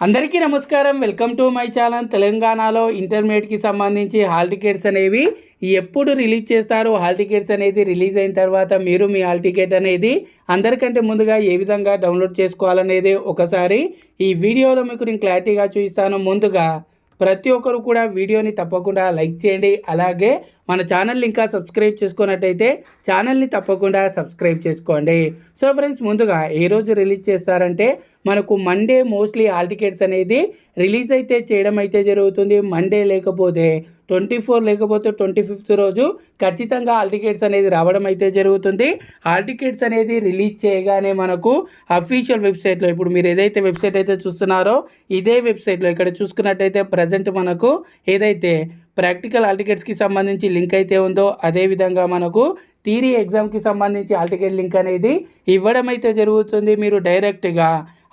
అందరికీ నమస్కారం. Welcome to my channel. తెలంగాణలో ఇంటర్మీడియట్కి సంబంధించి హాల్ టికెట్స్ అనేవి ఎప్పుడు రిలీజ్ చేస్తారు, హాల్ టికెట్స్ అనేది రిలీజ్ అయిన తర్వాత మీరు మీ హాల్ టికెట్ అనేది అందరికంటే ముందుగా ఏ విధంగా డౌన్లోడ్ చేసుకోవాలనేది ఒకసారి ఈ వీడియోలో మీకు నేను క్లారిటీగా చూపిస్తాను. ముందుగా ప్రతి ఒక్కరు కూడా వీడియోని తప్పకుండా లైక్ చేయండి. అలాగే మన ఛానల్ని ఇంకా సబ్స్క్రైబ్ చేసుకున్నట్టయితే ఛానల్ని తప్పకుండా సబ్స్క్రైబ్ చేసుకోండి. సో ఫ్రెండ్స్, ముందుగా ఏ రోజు రిలీజ్ చేస్తారంటే మనకు మండే మోస్ట్లీ హాల్ టికెట్స్ అనేది రిలీజ్ అయితే చేయడం అయితే జరుగుతుంది. మండే లేకపోతే 24 లేకపోతే 25th రోజు ఖచ్చితంగా హాల్ టికెట్స్ అనేది రావడం అయితే జరుగుతుంది. హాల్ టికెట్స్ అనేది రిలీజ్ చేయగానే మనకు అఫీషియల్ వెబ్సైట్లో, ఇప్పుడు మీరు ఏదైతే వెబ్సైట్ అయితే చూస్తున్నారో ఇదే వెబ్సైట్లో ఇక్కడ చూసుకున్నట్టయితే ప్రజెంట్ మనకు ఏదైతే ప్రాక్టికల్ హాల్ టికెట్స్కి సంబంధించి లింక్ అయితే ఉందో అదేవిధంగా మనకు థియరీ ఎగ్జామ్కి సంబంధించి హాల్ టికెట్ లింక్ అనేది ఇవ్వడం అయితే జరుగుతుంది. మీరు డైరెక్ట్గా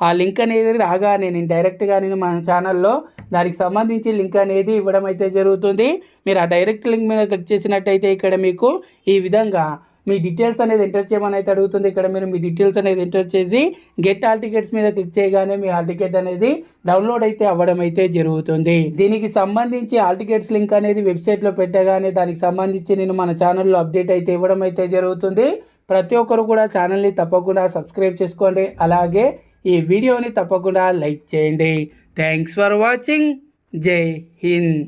ఆ లింక్ అనేది రాగానే నేను మన ఛానల్లో దానికి సంబంధించి లింక్ అనేది ఇవ్వడం అయితే జరుగుతుంది. మీరు ఆ డైరెక్ట్ లింక్ మీద క్లిక్ చేసినట్టయితే ఇక్కడ మీకు ఈ విధంగా మీ డీటెయిల్స్ అనేది ఎంటర్ చేయమని అయితే అడుగుతుంది. ఇక్కడ మీరు మీ డీటెయిల్స్ అనేది ఎంటర్ చేసి గెట్ హాల్ టికెట్స్ మీద క్లిక్ చేయగానే మీ హాల్ టికెట్ అనేది డౌన్లోడ్ అయితే అవ్వడం అయితే జరుగుతుంది. దీనికి సంబంధించి హాల్ టికెట్స్ లింక్ అనేది వెబ్సైట్లో పెట్టగానే దానికి సంబంధించి నేను మన ఛానల్లో అప్డేట్ అయితే ఇవ్వడం అయితే జరుగుతుంది. ప్రతి ఒక్కరు కూడా ఛానల్ని తప్పకుండా సబ్స్క్రైబ్ చేసుకోండి. అలాగే ఈ వీడియోని తప్పకుండా లైక్ చేయండి. Thanks for watching. జై హింద్.